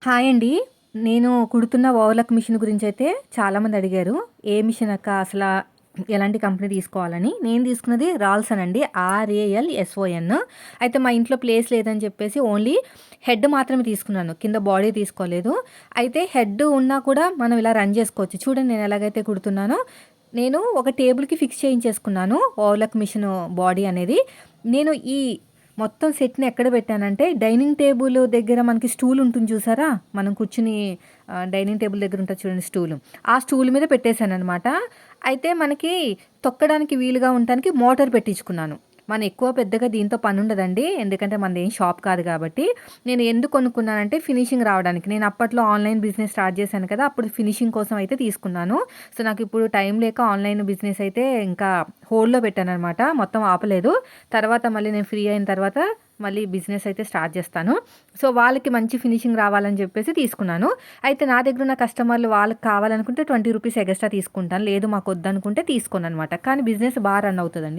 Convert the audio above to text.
Hi అండి. నేను కుడుతున్న overlock machine గురించైతే చాలామంది అడిగారు. ఏ మిషన్ అక్క అసలా ఎలాంటి కంపెనీ తీసుకోవాలని. నేను తీసుకున్నది రాల్సన్ అండి. RALSON. అయితే మా ఇంట్లో ప్లేస్ లేదని చెప్పేసి ఓన్లీ హెడ్ మాత్రమే తీసుకున్నాను. కింద బాడీ తీసుకోలేదు. అయితే హెడ్ ఉన్నా కూడా మనం ఇలా రన్ చేసుకోవచ్చు. చూడండి నేను ఎలాగైతే కుడుతున్నానో. నేను ఒక టేబుల్‌కి ఫిక్స్ చేయించేసుకున్నాను ఓవర్‌లాక్ మిషన్ బాడీ అనేది. నేను ఈ మొత్తం సెట్‌ని ఎక్కడ పెట్టానంటే, డైనింగ్ టేబుల్ దగ్గర మనకి స్టూల్ ఉంటుంది చూసారా? మనం కూర్చుని డైనింగ్ టేబుల్ దగ్గర ఉంటది చూడండి స్టూలు. ఆ స్టూల్ మీద పెట్టేసాననమాట. అయితే మనకి తొక్కడానికి వీలుగా ఉండటానికి మోటార్ పెట్టించుకున్నాను. మనం ఎక్కువ పెద్దగా దీంతో పనుండదండి. ఎందుకంటే మనదేం షాప్ కాదు కాబట్టి. నేను ఎందుకు కొనుక్కున్నానంటే ఫినిషింగ్ రావడానికి. నేను అప్పట్లో ఆన్‌లైన్ బిజినెస్ స్టార్ట్ చేశాను కదా! అప్పుడు ఫినిషింగ్ కోసం అయితే తీసుకున్నాను. సో, నాకిప్పుడు టైం లేక ఆన్‌లైన్ బిజినెస్ అయితే ఇంకా హోల్డ్‌లో పెట్టాననమాట. మొత్తం ఆపలేదు. తర్వాత మళ్ళీ నేను ఫ్రీ అయిన తర్వాత మళ్ళీ బిజినెస్ అయితే స్టార్ట్ చేస్తాను. సో, వాళ్ళకి మంచి ఫినిషింగ్ రావాలని చెప్పేసి తీసుకున్నాను. అయితే నా దగ్గరున్న కస్టమర్లు వాళ్ళకి కావాలనుకుంటే రూ. 20 ఎగస్ట్రా తీసుకుంటాను. లేదు మాకొద్దనుకుంటే తీసుకోననమాట. కానీ బిజినెస్ రన్ అవుతదండి.